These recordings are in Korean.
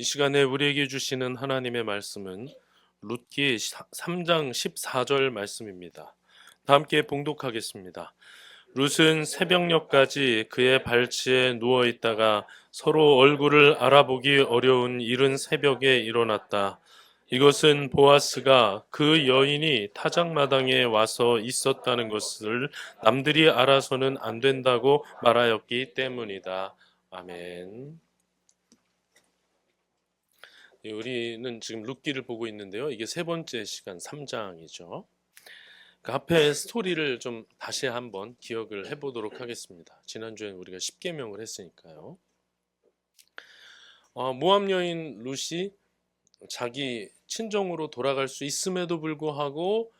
이 시간에 우리에게 주시는 하나님의 말씀은 룻기 3장 14절 말씀입니다. 다 함께 봉독하겠습니다. 룻은 새벽녘까지 그의 발치에 누워 있다가 서로 얼굴을 알아보기 어려운 이른 새벽에 일어났다. 이것은 보아스가 그 여인이 타작마당에 와서 있었다는 것을 남들이 알아서는 안 된다고 말하였기 때문이다. 아멘. 우리는 지금 룻기를 보고 있는데요. 이게 세 번째 시간 3장이죠. 그 앞에 스토리를 좀 다시 한번 기억을 해보도록 하겠습니다. 지난주에 우리가 10계명을 했으니까요. 모압 여인 룻이 자기 친정으로 돌아갈 수 있음에도 불구하고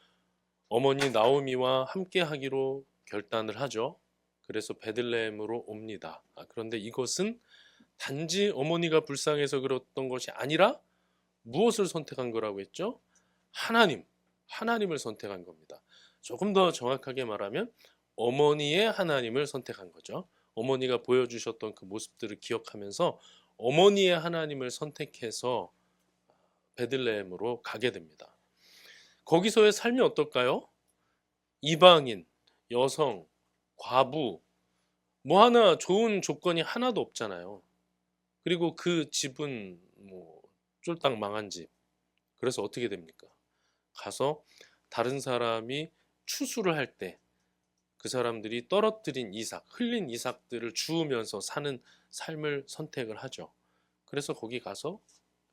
어머니 나오미와 함께 하기로 결단을 하죠. 그래서 베들레헴으로 옵니다. 그런데 이것은 단지 어머니가 불쌍해서 그랬던 것이 아니라 무엇을 선택한 거라고 했죠? 하나님을 선택한 겁니다. 조금 더 정확하게 말하면 어머니의 하나님을 선택한 거죠. 어머니가 보여주셨던 그 모습들을 기억하면서 어머니의 하나님을 선택해서 베들레헴으로 가게 됩니다. 거기서의 삶이 어떨까요? 이방인, 여성, 과부, 뭐 하나 좋은 조건이 하나도 없잖아요. 그리고 그 집은 뭐 쫄딱 망한 집. 그래서 어떻게 됩니까? 가서 다른 사람이 추수를 할 때 그 사람들이 떨어뜨린 이삭, 흘린 이삭들을 주우면서 사는 삶을 선택을 하죠. 그래서 거기 가서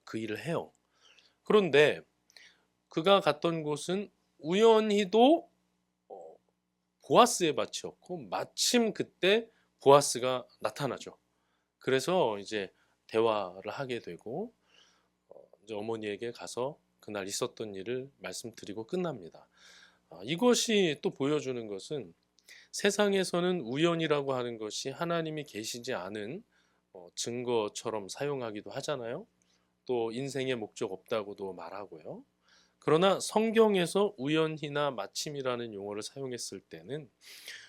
그 일을 해요. 그런데 그가 갔던 곳은 우연히도 보아스의 밭이었고 마침 그때 보아스가 나타나죠. 그래서 이제 대화를 하게 되고 이제 어머니에게 가서 그날 있었던 일을 말씀드리고 끝납니다. 이것이 또 보여주는 것은 세상에서는 우연이라고 하는 것이 하나님이 계시지 않은 증거처럼 사용하기도 하잖아요. 또 인생의 목적 없다고도 말하고요. 그러나 성경에서 우연히나 마침이라는 용어를 사용했을 때는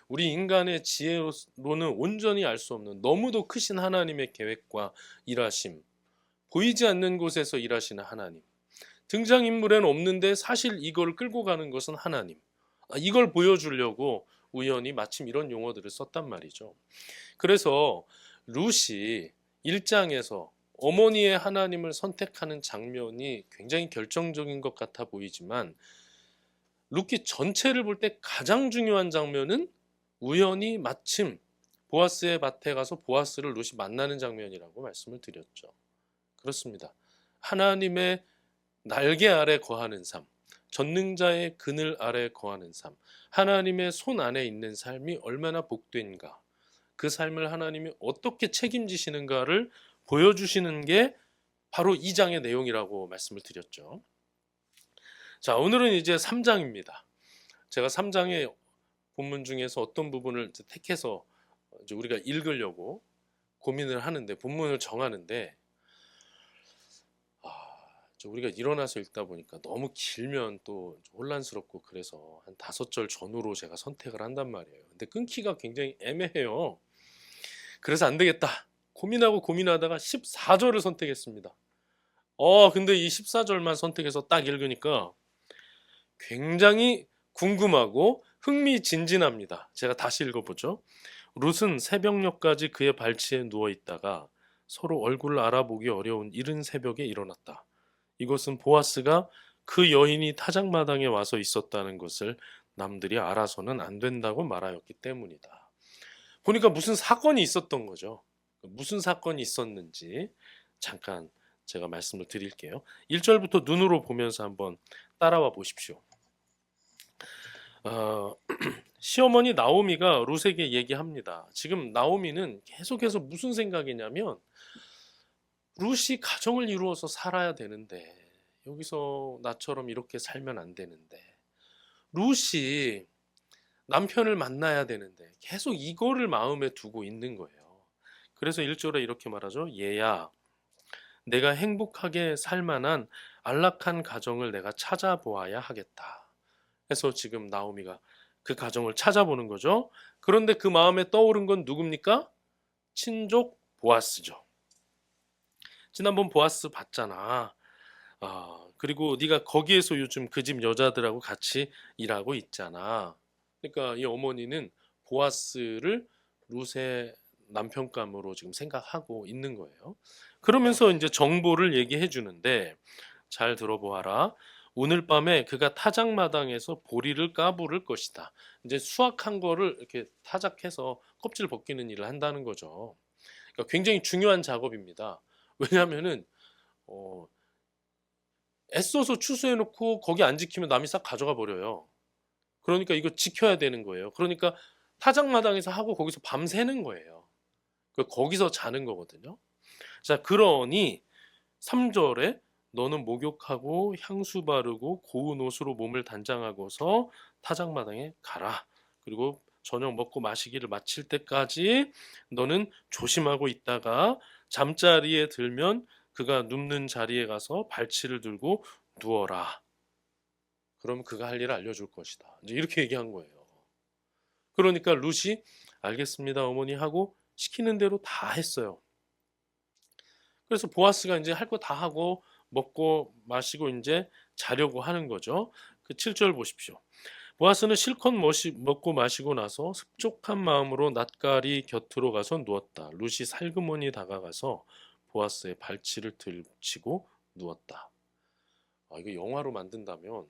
우리 인간의 지혜로는 온전히 알 수 없는 너무도 크신 하나님의 계획과 일하심, 보이지 않는 곳에서 일하시는 하나님, 등장인물에는 없는데 사실 이걸 끌고 가는 것은 하나님. 이걸 보여주려고 우연히 마침 이런 용어들을 썼단 말이죠. 그래서 룻이 1장에서 어머니의 하나님을 선택하는 장면이 굉장히 결정적인 것 같아 보이지만 룻기 전체를 볼 때 가장 중요한 장면은 우연히 마침 보아스의 밭에 가서 보아스를 룻이 만나는 장면이라고 말씀을 드렸죠. 그렇습니다. 하나님의 날개 아래 거하는 삶, 전능자의 그늘 아래 거하는 삶, 하나님의 손 안에 있는 삶이 얼마나 복된가, 그 삶을 하나님이 어떻게 책임지시는가를 보여주시는 게 바로 2장의 내용이라고 말씀을 드렸죠. 자, 오늘은 이제 3장입니다. 제가 3장의 본문 중에서 어떤 부분을 택해서 이제 우리가 읽으려고 고민을 하는데, 본문을 정하는데, 우리가 일어나서 읽다 보니까 너무 길면 또 혼란스럽고 그래서 한 5절 전후로 제가 선택을 한단 말이에요. 근데 끊기가 굉장히 애매해요. 그래서 안 되겠다. 고민하다가 14절을 선택했습니다. 근데 이 14절만 선택해서 딱 읽으니까 굉장히 궁금하고 흥미진진합니다. 제가 다시 읽어보죠. 룻은 새벽녘까지 그의 발치에 누워 있다가 서로 얼굴을 알아보기 어려운 이른 새벽에 일어났다. 이것은 보아스가 그 여인이 타작마당에 와서 있었다는 것을 남들이 알아서는 안 된다고 말하였기 때문이다. 보니까 무슨 사건이 있었던 거죠. 무슨 사건이 있었는지 잠깐 제가 말씀을 드릴게요. 1절부터 눈으로 보면서 한번 따라와 보십시오. 시어머니 나오미가 룻에게 얘기합니다. 지금 나오미는 계속해서 무슨 생각이냐면 룻이 가정을 이루어서 살아야 되는데 여기서 나처럼 이렇게 살면 안 되는데 룻이 남편을 만나야 되는데 계속 이거를 마음에 두고 있는 거예요. 그래서 1절에 이렇게 말하죠. 얘야, 내가 행복하게 살 만한 안락한 가정을 내가 찾아보아야 하겠다. 해서 지금 나오미가 그 가정을 찾아보는 거죠. 그런데 그 마음에 떠오른 건 누굽니까? 친족 보아스죠. 지난번 보아스 봤잖아. 그리고 네가 거기에서 요즘 그 집 여자들하고 같이 일하고 있잖아. 그러니까 이 어머니는 보아스를 룻의 남편감으로 지금 생각하고 있는 거예요. 그러면서 이제 정보를 얘기해 주는데 잘 들어보아라. 오늘 밤에 그가 타작마당에서 보리를 까부를 것이다. 이제 수확한 거를 이렇게 타작해서 껍질 벗기는 일을 한다는 거죠. 그러니까 굉장히 중요한 작업입니다. 왜냐하면은 어, 애써서 추수해놓고 거기 안 지키면 남이 싹 가져가 버려요. 그러니까 이거 지켜야 되는 거예요. 그러니까 타작마당에서 하고 거기서 밤새는 거예요. 거기서 자는 거거든요. 자, 그러니 3절에 너는 목욕하고 향수 바르고 고운 옷으로 몸을 단장하고서 타작마당에 가라. 그리고 저녁 먹고 마시기를 마칠 때까지 너는 조심하고 있다가 잠자리에 들면 그가 눕는 자리에 가서 발치를 들고 누워라. 그럼 그가 할 일을 알려줄 것이다. 이제 이렇게 얘기한 거예요. 그러니까 룻이 알겠습니다 어머니 하고 시키는 대로 다 했어요. 그래서 보아스가 이제 할 거 다 하고 먹고 마시고 이제 자려고 하는 거죠. 그 7절 보십시오. 보아스는 실컷 먹고 마시고 나서 흡족한 마음으로 낫가리 곁으로 가서 누웠다. 룻이 살그머니 다가가서 보아스의 발치를 들치고 누웠다. 이거 영화로 만든다면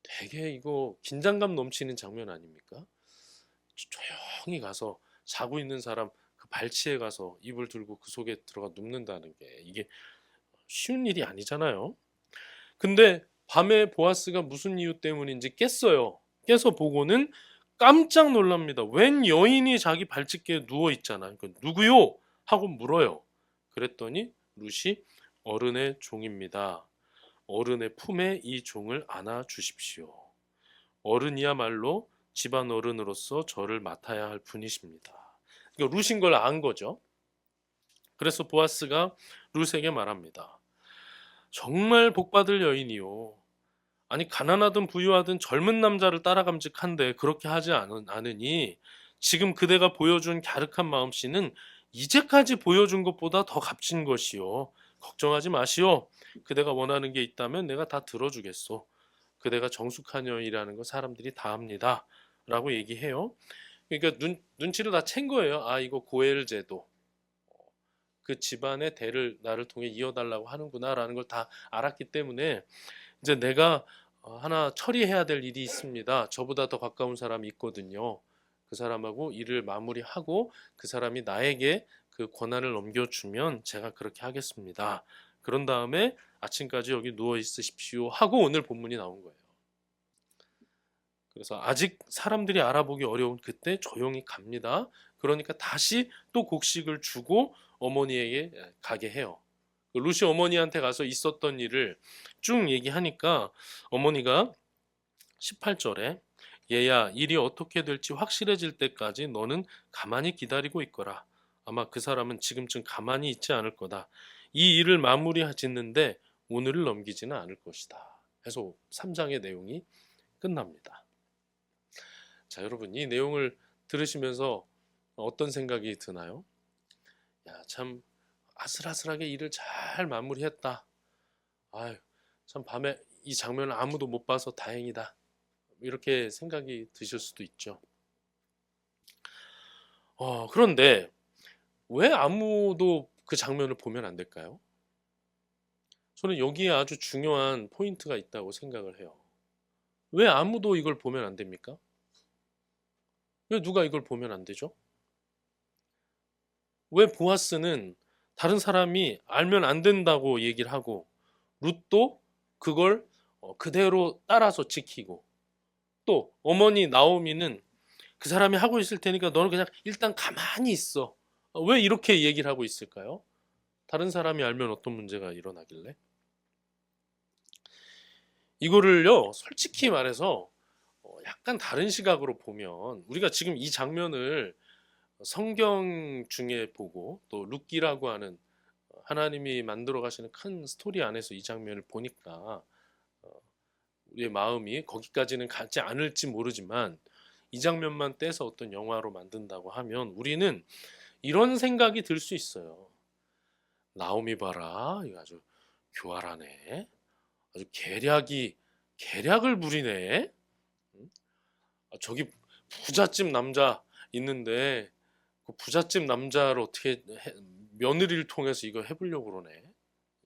되게 이거 긴장감 넘치는 장면 아닙니까? 조용히 가서 자고 있는 사람 그 발치에 가서 이불 들고 그 속에 들어가 눕는다는 게 이게 쉬운 일이 아니잖아요. 근데 밤에 보아스가 무슨 이유 때문인지 깼어요. 깨서 보고는 깜짝 놀랍니다. 웬 여인이 자기 발치기에 누워 있잖아. 그러니까 누구요? 하고 물어요. 그랬더니 룻이 어른의 종입니다. 어른의 품에 이 종을 안아 주십시오. 어른이야말로 집안 어른으로서 저를 맡아야 할 분이십니다. 그러니까 룻인 걸 안 거죠. 그래서 보아스가 룻에게 말합니다. 정말 복받을 여인이요. 아니 가난하든 부유하든 젊은 남자를 따라감직한데 그렇게 하지 않으니 지금 그대가 보여준 갸륵한 마음씨는 이제까지 보여준 것보다 더 값진 것이요. 걱정하지 마시오. 그대가 원하는 게 있다면 내가 다 들어주겠소. 그대가 정숙한 여인이라는 거 사람들이 다 합니다. 라고 얘기해요. 그러니까 눈치를 다 챈 거예요. 이거 고엘 제도. 그 집안의 대를 나를 통해 이어달라고 하는구나라는 걸 다 알았기 때문에 이제 내가 하나 처리해야 될 일이 있습니다. 저보다 더 가까운 사람이 있거든요. 그 사람하고 일을 마무리하고 그 사람이 나에게 그 권한을 넘겨주면 제가 그렇게 하겠습니다. 그런 다음에 아침까지 여기 누워 있으십시오 하고 오늘 본문이 나온 거예요. 그래서 아직 사람들이 알아보기 어려운 그때 조용히 갑니다. 그러니까 다시 또 곡식을 주고 어머니에게 가게 해요. 루시 어머니한테 가서 있었던 일을 쭉 얘기하니까 어머니가 18절에 얘야 일이 어떻게 될지 확실해질 때까지 너는 가만히 기다리고 있거라. 아마 그 사람은 지금쯤 가만히 있지 않을 거다. 이 일을 마무리 짓는데 오늘을 넘기지는 않을 것이다. 해서 3장의 내용이 끝납니다. 자, 여러분 이 내용을 들으시면서 어떤 생각이 드나요? 야, 참 아슬아슬하게 일을 잘 마무리했다. 아유, 참 밤에 이 장면을 아무도 못 봐서 다행이다. 이렇게 생각이 드실 수도 있죠. 그런데 왜 아무도 그 장면을 보면 안 될까요? 저는 여기에 아주 중요한 포인트가 있다고 생각을 해요. 왜 아무도 이걸 보면 안 됩니까? 왜 누가 이걸 보면 안 되죠? 왜 보아스는 다른 사람이 알면 안 된다고 얘기를 하고 룻도 그걸 그대로 따라서 지키고 또 어머니 나오미는 그 사람이 하고 있을 테니까 너는 그냥 일단 가만히 있어. 왜 이렇게 얘기를 하고 있을까요? 다른 사람이 알면 어떤 문제가 일어나길래? 이거를요, 솔직히 말해서 약간 다른 시각으로 보면 우리가 지금 이 장면을 성경 중에 보고 또 룻기라고 하는 하나님이 만들어 가시는 큰 스토리 안에서 이 장면을 보니까 우리의 마음이 거기까지는 가지 않을지 모르지만 이 장면만 떼서 어떤 영화로 만든다고 하면 우리는 이런 생각이 들 수 있어요. 나오미 봐라, 이거 아주 교활하네. 아주 계략을 부리네. 응? 저기 부잣집 남자 있는데 그 부잣집 남자를 어떻게 며느리를 통해서 이거 해보려고 그러네.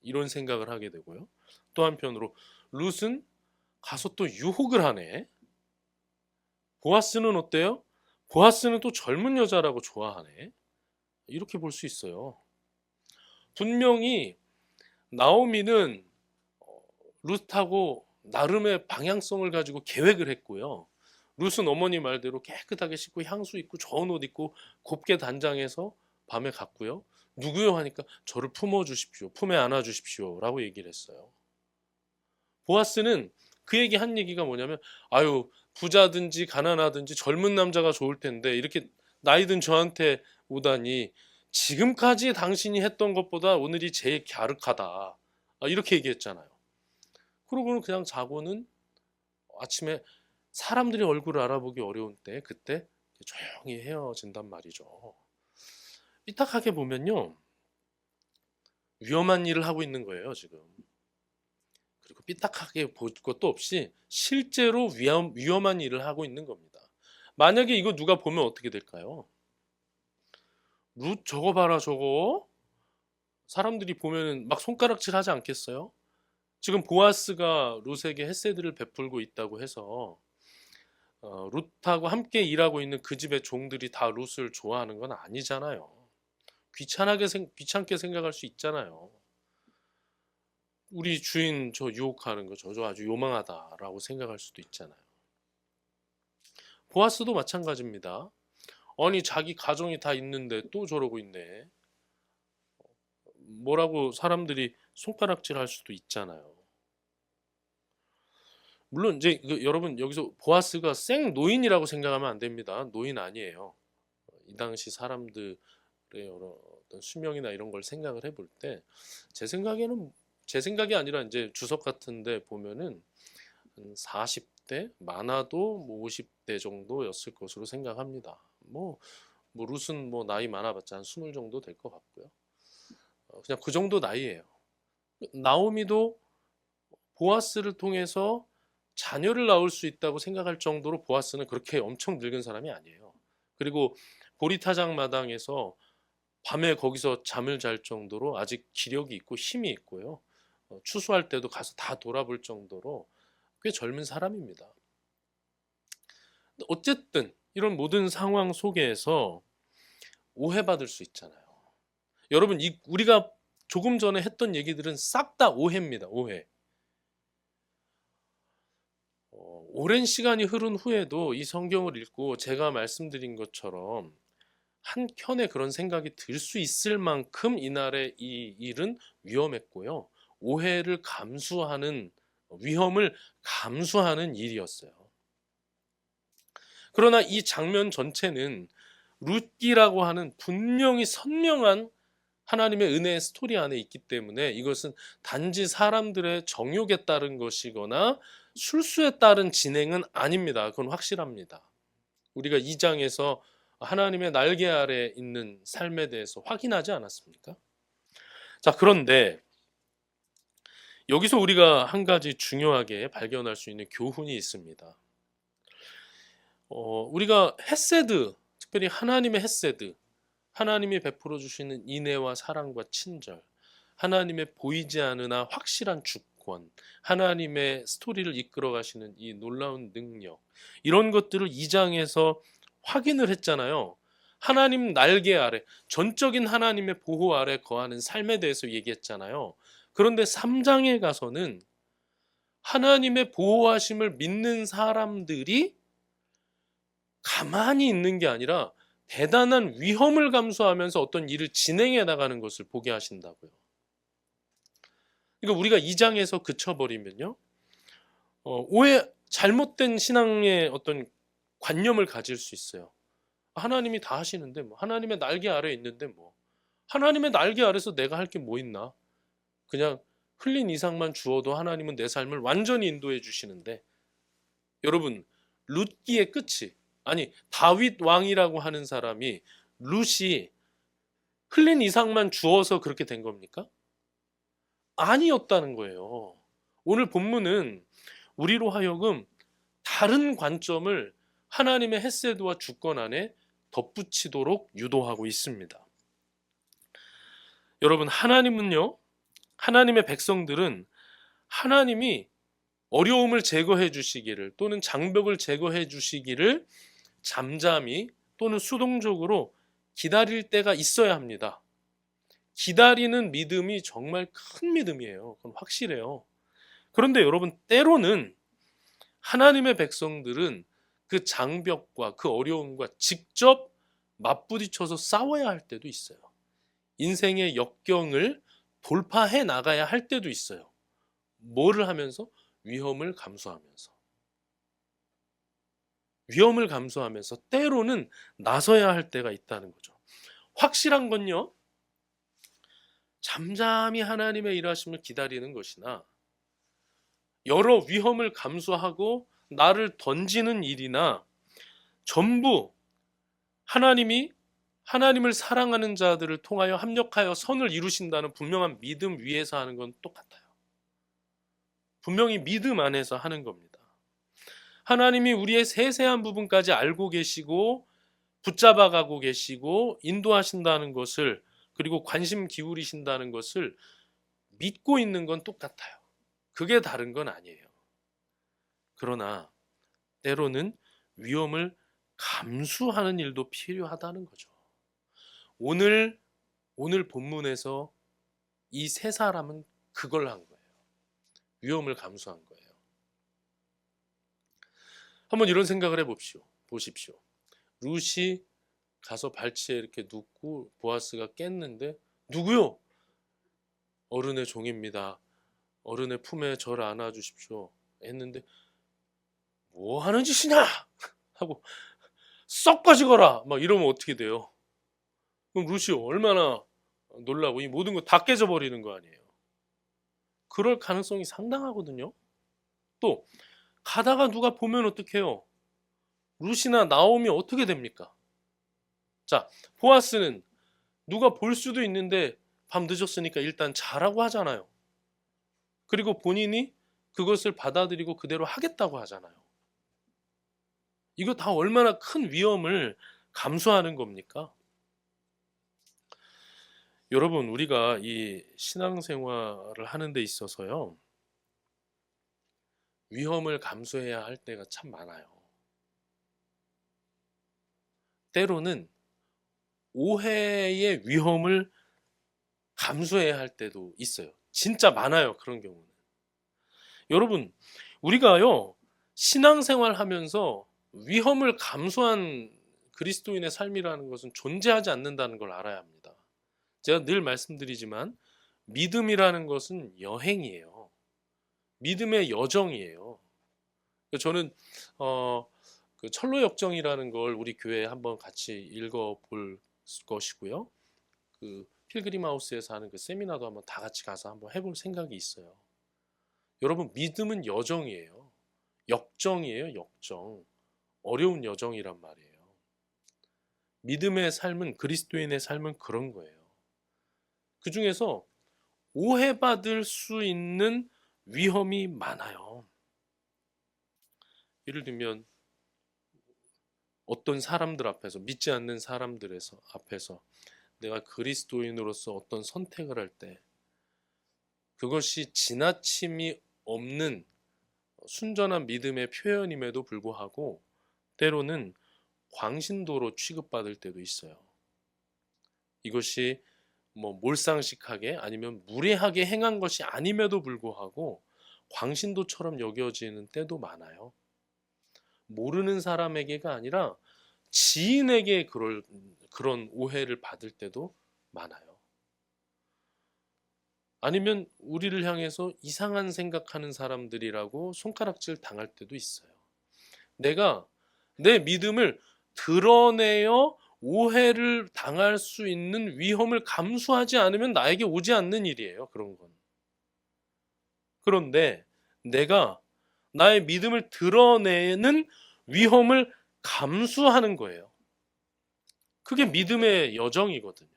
이런 생각을 하게 되고요. 또 한편으로 룻은 가서 또 유혹을 하네. 보아스는 어때요? 보아스는 또 젊은 여자라고 좋아하네. 이렇게 볼 수 있어요. 분명히 나오미는 룻하고 나름의 방향성을 가지고 계획을 했고요. 룻은 어머니 말대로 깨끗하게 씻고 향수 입고 좋은 옷 입고 곱게 단장해서 밤에 갔고요. 누구요 하니까 저를 품어주십시오. 품에 안아주십시오. 라고 얘기를 했어요. 보아스는 그에게 한 얘기가 뭐냐면 아유 부자든지 가난하든지 젊은 남자가 좋을 텐데 이렇게 나이든 저한테 오다니 지금까지 당신이 했던 것보다 오늘이 제일 갸륵하다. 이렇게 얘기했잖아요. 그러고는 그냥 자고는 아침에 사람들이 얼굴을 알아보기 어려운 때 그때 조용히 헤어진단 말이죠. 삐딱하게 보면요. 위험한 일을 하고 있는 거예요, 지금. 그리고 삐딱하게 볼 것도 없이 실제로 위험한 일을 하고 있는 겁니다. 만약에 이거 누가 보면 어떻게 될까요? 룻 저거 봐라 저거. 사람들이 보면 막 손가락질 하지 않겠어요? 지금 보아스가 룻에게 헤세드를 베풀고 있다고 해서 룻하고 함께 일하고 있는 그 집의 종들이 다 룻을 좋아하는 건 아니잖아요. 귀찮게 생각할 수 있잖아요. 우리 주인 저 유혹하는 거 저 아주 요망하다라고 생각할 수도 있잖아요. 보아스도 마찬가지입니다. 아니 자기 가정이 다 있는데 또 저러고 있네. 뭐라고 사람들이 손가락질 할 수도 있잖아요. 물론 이제 여러분 여기서 보아스가 생 노인이라고 생각하면 안 됩니다. 노인 아니에요. 이 당시 사람들의 여러 어떤 수명이나 이런 걸 생각을 해볼 때 제 생각에는 제 생각이 아니라 이제 주석 같은데 보면은 한 40대 많아도 뭐 50대 정도였을 것으로 생각합니다. 뭐 룻은 뭐 나이 많아봤자 한 20 정도 될 것 같고요. 그냥 그 정도 나이예요. 나오미도 보아스를 통해서 자녀를 낳을 수 있다고 생각할 정도로 보아스는 그렇게 엄청 늙은 사람이 아니에요. 그리고 보리타장 마당에서 밤에 거기서 잠을 잘 정도로 아직 기력이 있고 힘이 있고요. 추수할 때도 가서 다 돌아볼 정도로 꽤 젊은 사람입니다. 어쨌든 이런 모든 상황 속에서 오해받을 수 있잖아요. 여러분 우리가 조금 전에 했던 얘기들은 싹 다 오해입니다. 오해. 오랜 시간이 흐른 후에도 이 성경을 읽고 제가 말씀드린 것처럼 한켠에 그런 생각이 들 수 있을 만큼 이날의 이 일은 위험했고요. 오해를 감수하는 위험을 감수하는 일이었어요. 그러나 이 장면 전체는 룻기라고 하는 분명히 선명한 하나님의 은혜의 스토리 안에 있기 때문에 이것은 단지 사람들의 정욕에 따른 것이거나 술수에 따른 진행은 아닙니다. 그건 확실합니다. 우리가 2장에서 하나님의 날개 아래 있는 삶에 대해서 확인하지 않았습니까? 자, 그런데 여기서 우리가 한 가지 중요하게 발견할 수 있는 교훈이 있습니다. 우리가 헤세드, 특별히 하나님의 헤세드, 하나님이 베풀어 주시는 인애와 사랑과 친절, 하나님의 보이지 않으나 확실한 주권, 하나님의 스토리를 이끌어 가시는 이 놀라운 능력, 이런 것들을 2장에서 확인을 했잖아요. 하나님 날개 아래, 전적인 하나님의 보호 아래 거하는 삶에 대해서 얘기했잖아요. 그런데 3장에 가서는 하나님의 보호하심을 믿는 사람들이 가만히 있는 게 아니라 대단한 위험을 감수하면서 어떤 일을 진행해 나가는 것을 보게 하신다고요. 그러니까 우리가 2장에서 그쳐버리면요. 잘못된 신앙의 어떤 관념을 가질 수 있어요. 하나님이 다 하시는데 뭐 하나님의 날개 아래에 있는데 뭐 하나님의 날개 아래서 내가 할 게 뭐 있나? 그냥 흘린 이상만 주어도 하나님은 내 삶을 완전히 인도해 주시는데 여러분 룻기의 끝이 아니 다윗 왕이라고 하는 사람이 룻이 흘린 이상만 주어서 그렇게 된 겁니까? 아니었다는 거예요. 오늘 본문은 우리로 하여금 다른 관점을 하나님의 헤세드와 주권 안에 덧붙이도록 유도하고 있습니다. 여러분, 하나님은요, 하나님의 백성들은 하나님이 어려움을 제거해 주시기를 또는 장벽을 제거해 주시기를 잠잠히 또는 수동적으로 기다릴 때가 있어야 합니다. 기다리는 믿음이 정말 큰 믿음이에요. 그건 확실해요. 그런데 여러분, 때로는 하나님의 백성들은 그 장벽과 그 어려움과 직접 맞부딪혀서 싸워야 할 때도 있어요. 인생의 역경을 돌파해 나가야 할 때도 있어요. 뭐를 하면서? 위험을 감수하면서. 위험을 감수하면서 때로는 나서야 할 때가 있다는 거죠. 확실한 건요, 잠잠히 하나님의 일하심을 기다리는 것이나 여러 위험을 감수하고 나를 던지는 일이나 전부 하나님을 사랑하는 자들을 통하여 합력하여 선을 이루신다는 분명한 믿음 위에서 하는 건 똑같아요. 분명히 믿음 안에서 하는 겁니다. 하나님이 우리의 세세한 부분까지 알고 계시고 붙잡아 가고 계시고 인도하신다는 것을, 그리고 관심 기울이신다는 것을 믿고 있는 건 똑같아요. 그게 다른 건 아니에요. 그러나 때로는 위험을 감수하는 일도 필요하다는 거죠. 오늘 본문에서 이 세 사람은 그걸 한 거예요. 위험을 감수한 거예요. 한번 이런 생각을 보십시오. 룻이 가서 발치에 이렇게 눕고 보아스가 깼는데, 누구요? 어른의 종입니다. 어른의 품에 저를 안아주십시오. 했는데, 뭐 하는 짓이냐? 하고 썩 빠지거라! 막 이러면 어떻게 돼요? 그럼 룻이 얼마나 놀라고 이 모든 거 다 깨져버리는 거 아니에요? 그럴 가능성이 상당하거든요. 또 가다가 누가 보면 어떡해요? 룻이나 나오미 어떻게 됩니까? 자, 보아스는 누가 볼 수도 있는데 밤 늦었으니까 일단 자라고 하잖아요. 그리고 본인이 그것을 받아들이고 그대로 하겠다고 하잖아요. 이거 다 얼마나 큰 위험을 감수하는 겁니까? 여러분, 우리가 이 신앙생활을 하는 데 있어서요, 위험을 감수해야 할 때가 참 많아요. 때로는 오해의 위험을 감수해야 할 때도 있어요. 진짜 많아요, 그런 경우는. 여러분, 우리가요, 신앙생활 하면서 위험을 감수한 그리스도인의 삶이라는 것은 존재하지 않는다는 걸 알아야 합니다. 제가 늘 말씀드리지만 믿음이라는 것은 여행이에요. 믿음의 여정이에요. 저는 그 철로역정이라는 걸 우리 교회에 한번 같이 읽어볼 것이고요. 그 필그림하우스에서 하는 그 세미나도 한번 다 같이 가서 한번 해볼 생각이 있어요. 여러분, 믿음은 여정이에요. 역정이에요, 역정. 어려운 여정이란 말이에요. 믿음의 삶은, 그리스도인의 삶은 그런 거예요. 그 중에서 오해받을 수 있는 위험이 많아요. 예를 들면 어떤 사람들 앞에서, 믿지 않는 사람들 앞에서 내가 그리스도인으로서 어떤 선택을 할 때 그것이 지나침이 없는 순전한 믿음의 표현임에도 불구하고 때로는 광신도로 취급받을 때도 있어요. 이것이 뭐 몰상식하게 아니면 무례하게 행한 것이 아님에도 불구하고 광신도처럼 여겨지는 때도 많아요. 모르는 사람에게가 아니라 지인에게 그런 오해를 받을 때도 많아요. 아니면 우리를 향해서 이상한 생각하는 사람들이라고 손가락질 당할 때도 있어요. 내가 내 믿음을 드러내어 오해를 당할 수 있는 위험을 감수하지 않으면 나에게 오지 않는 일이에요, 그런 건. 그런데 내가 나의 믿음을 드러내는 위험을 감수하는 거예요. 그게 믿음의 여정이거든요.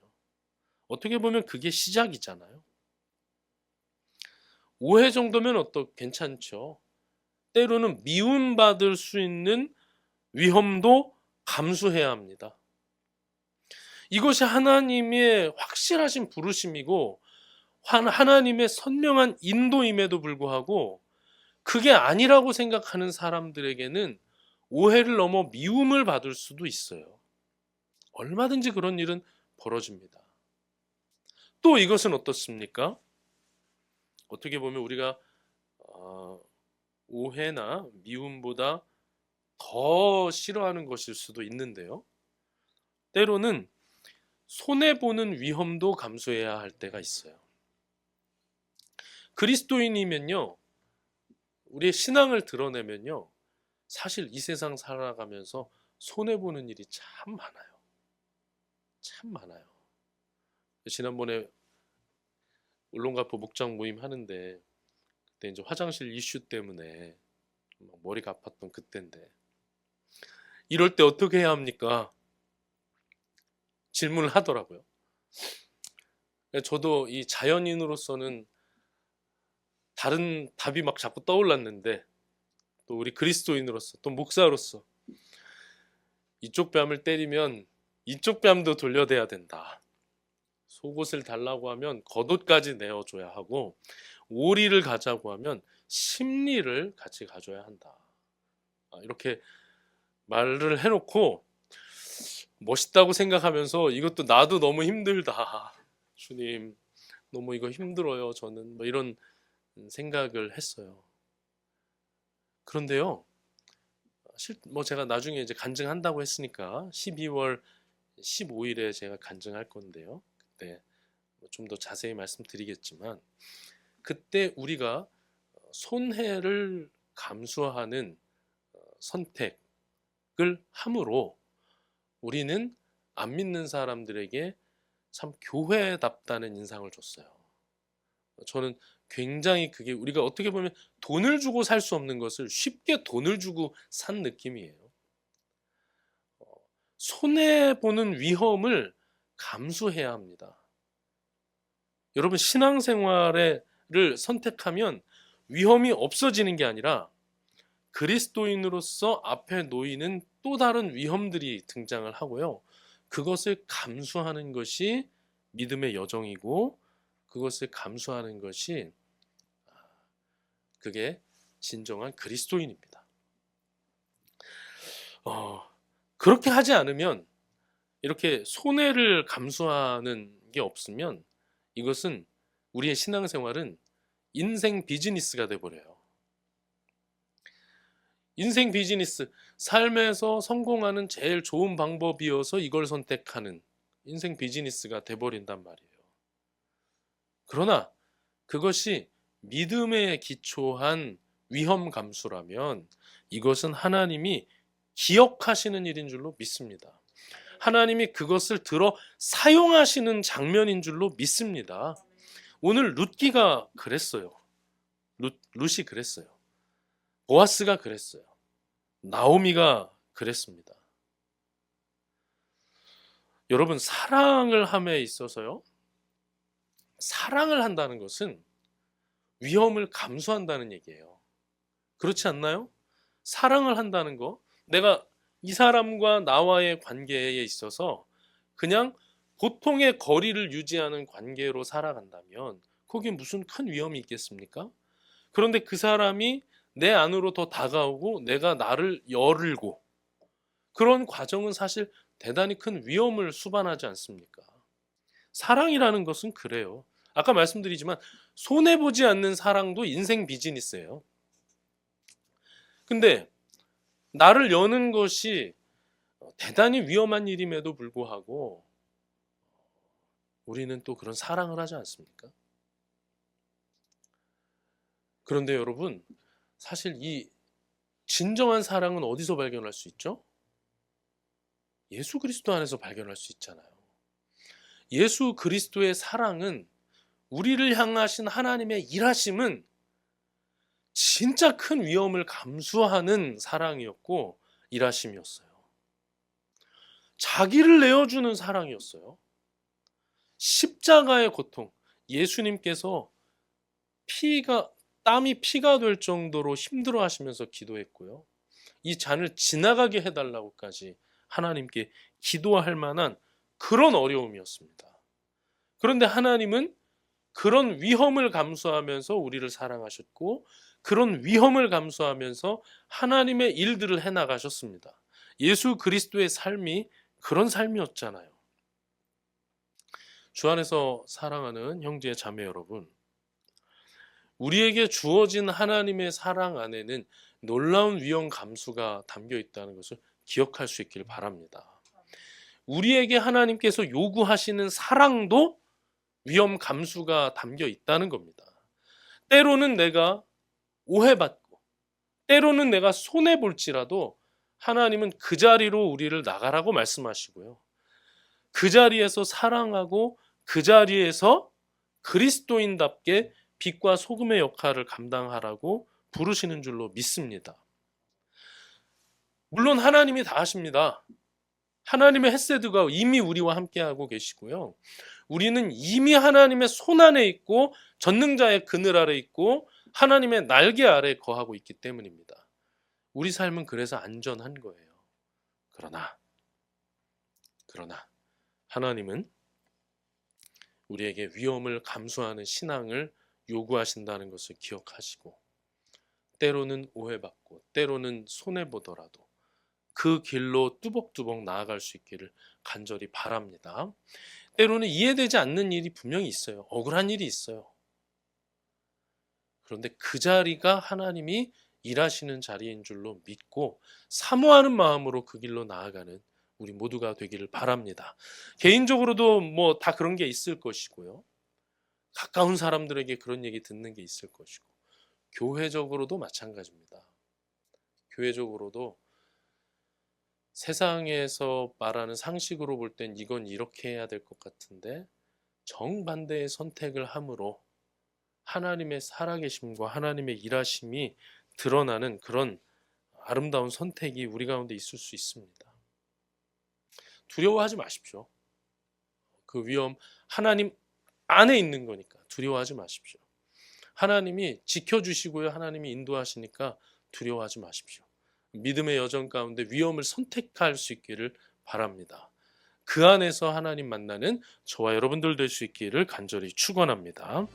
어떻게 보면 그게 시작이잖아요. 오해 정도면 괜찮죠. 때로는 미움받을 수 있는 위험도 감수해야 합니다. 이것이 하나님의 확실하신 부르심이고 하나님의 선명한 인도임에도 불구하고 그게 아니라고 생각하는 사람들에게는 오해를 넘어 미움을 받을 수도 있어요. 얼마든지 그런 일은 벌어집니다. 또 이것은 어떻습니까? 어떻게 보면 우리가 오해나 미움보다 더 싫어하는 것일 수도 있는데요. 때로는 손해보는 위험도 감수해야 할 때가 있어요. 그리스도인이면요, 우리의 신앙을 드러내면요, 사실 이 세상 살아가면서 손해보는 일이 참 많아요. 참 많아요. 지난번에 울릉가포 목장 모임 하는데 그때 이제 화장실 이슈 때문에 머리가 아팠던 그때인데 이럴 때 어떻게 해야 합니까? 질문을 하더라고요. 저도 이 자연인으로서는 다른 답이 막 자꾸 떠올랐는데 또 우리 그리스도인으로서 또 목사로서 이쪽 뺨을 때리면 이쪽 뺨도 돌려대야 된다. 속옷을 달라고 하면 겉옷까지 내어줘야 하고 오리를 가자고 하면 심리를 같이 가져야 한다. 이렇게 말을 해놓고 멋있다고 생각하면서 이것도 나도 너무 힘들다. 주님, 너무 이거 힘들어요. 저는 뭐 이런 생각을 했어요. 그런데요, 뭐 제가 나중에 이제 간증한다고 했으니까 12월 15일에 제가 간증할 건데요. 그때 좀 더 자세히 말씀드리겠지만 그때 우리가 손해를 감수하는 선택을 함으로 우리는 안 믿는 사람들에게 참 교회답다는 인상을 줬어요. 저는 굉장히 그게 우리가 어떻게 보면 돈을 주고 살 수 없는 것을 쉽게 돈을 주고 산 느낌이에요. 손해보는 위험을 감수해야 합니다. 여러분 신앙생활을 선택하면 위험이 없어지는 게 아니라 그리스도인으로서 앞에 놓이는 또 다른 위험들이 등장을 하고요. 그것을 감수하는 것이 믿음의 여정이고 그것을 감수하는 것이 그게 진정한 그리스도인입니다. 그렇게 하지 않으면 이렇게 손해를 감수하는 게 없으면 이것은 우리의 신앙생활은 인생 비즈니스가 돼버려요. 인생 비즈니스, 삶에서 성공하는 제일 좋은 방법이어서 이걸 선택하는 인생 비즈니스가 돼버린단 말이에요. 그러나 그것이 믿음에 기초한 위험 감수라면 이것은 하나님이 기억하시는 일인 줄로 믿습니다. 하나님이 그것을 들어 사용하시는 장면인 줄로 믿습니다. 오늘 룻기가 그랬어요. 룻이 그랬어요. 보아스가 그랬어요. 나오미가 그랬습니다. 여러분 사랑을 함에 있어서요. 사랑을 한다는 것은 위험을 감수한다는 얘기예요. 그렇지 않나요? 사랑을 한다는 거, 내가 이 사람과 나와의 관계에 있어서 그냥 보통의 거리를 유지하는 관계로 살아간다면 거기에 무슨 큰 위험이 있겠습니까? 그런데 그 사람이 내 안으로 더 다가오고 내가 나를 열고 그런 과정은 사실 대단히 큰 위험을 수반하지 않습니까? 사랑이라는 것은 그래요. 아까 말씀드리지만 손해보지 않는 사랑도 인생 비즈니스예요. 근데 나를 여는 것이 대단히 위험한 일임에도 불구하고 우리는 또 그런 사랑을 하지 않습니까? 그런데 여러분, 사실 이 진정한 사랑은 어디서 발견할 수 있죠? 예수 그리스도 안에서 발견할 수 있잖아요. 예수 그리스도의 사랑은 우리를 향하신 하나님의 일하심은 진짜 큰 위험을 감수하는 사랑이었고 일하심이었어요. 자기를 내어주는 사랑이었어요. 십자가의 고통, 예수님께서 땀이 피가 될 정도로 힘들어 하시면서 기도했고요. 이 잔을 지나가게 해달라고까지 하나님께 기도할 만한 그런 어려움이었습니다. 그런데 하나님은 그런 위험을 감수하면서 우리를 사랑하셨고, 그런 위험을 감수하면서 하나님의 일들을 해나가셨습니다. 예수 그리스도의 삶이 그런 삶이었잖아요. 주 안에서 사랑하는 형제 자매 여러분, 우리에게 주어진 하나님의 사랑 안에는 놀라운 위험 감수가 담겨 있다는 것을 기억할 수 있길 바랍니다. 우리에게 하나님께서 요구하시는 사랑도 위험 감수가 담겨 있다는 겁니다. 때로는 내가 오해받고, 때로는 내가 손해볼지라도 하나님은 그 자리로 우리를 나가라고 말씀하시고요. 그 자리에서 사랑하고 그 자리에서 그리스도인답게 빛과 소금의 역할을 감당하라고 부르시는 줄로 믿습니다. 물론 하나님이 다 하십니다. 하나님의 헤세드가 이미 우리와 함께하고 계시고요. 우리는 이미 하나님의 손 안에 있고 전능자의 그늘 아래 있고 하나님의 날개 아래 거하고 있기 때문입니다. 우리 삶은 그래서 안전한 거예요. 그러나 하나님은 우리에게 위험을 감수하는 신앙을 요구하신다는 것을 기억하시고, 때로는 오해받고 때로는 손해보더라도 그 길로 뚜벅뚜벅 나아갈 수 있기를 간절히 바랍니다. 때로는 이해되지 않는 일이 분명히 있어요. 억울한 일이 있어요. 그런데 그 자리가 하나님이 일하시는 자리인 줄로 믿고 사모하는 마음으로 그 길로 나아가는 우리 모두가 되기를 바랍니다. 개인적으로도 뭐 다 그런 게 있을 것이고요. 가까운 사람들에게 그런 얘기 듣는 게 있을 것이고, 교회적으로도 마찬가지입니다. 교회적으로도 세상에서 말하는 상식으로 볼 땐 이건 이렇게 해야 될 것 같은데 정반대의 선택을 함으로 하나님의 살아계심과 하나님의 일하심이 드러나는 그런 아름다운 선택이 우리 가운데 있을 수 있습니다. 두려워하지 마십시오. 그 위험 하나님 안에 있는 거니까 두려워하지 마십시오. 하나님이 지켜주시고요. 하나님이 인도하시니까 두려워하지 마십시오. 믿음의 여정 가운데 위험을 선택할 수 있기를 바랍니다. 그 안에서 하나님 만나는 저와 여러분들 될 수 있기를 간절히 축원합니다.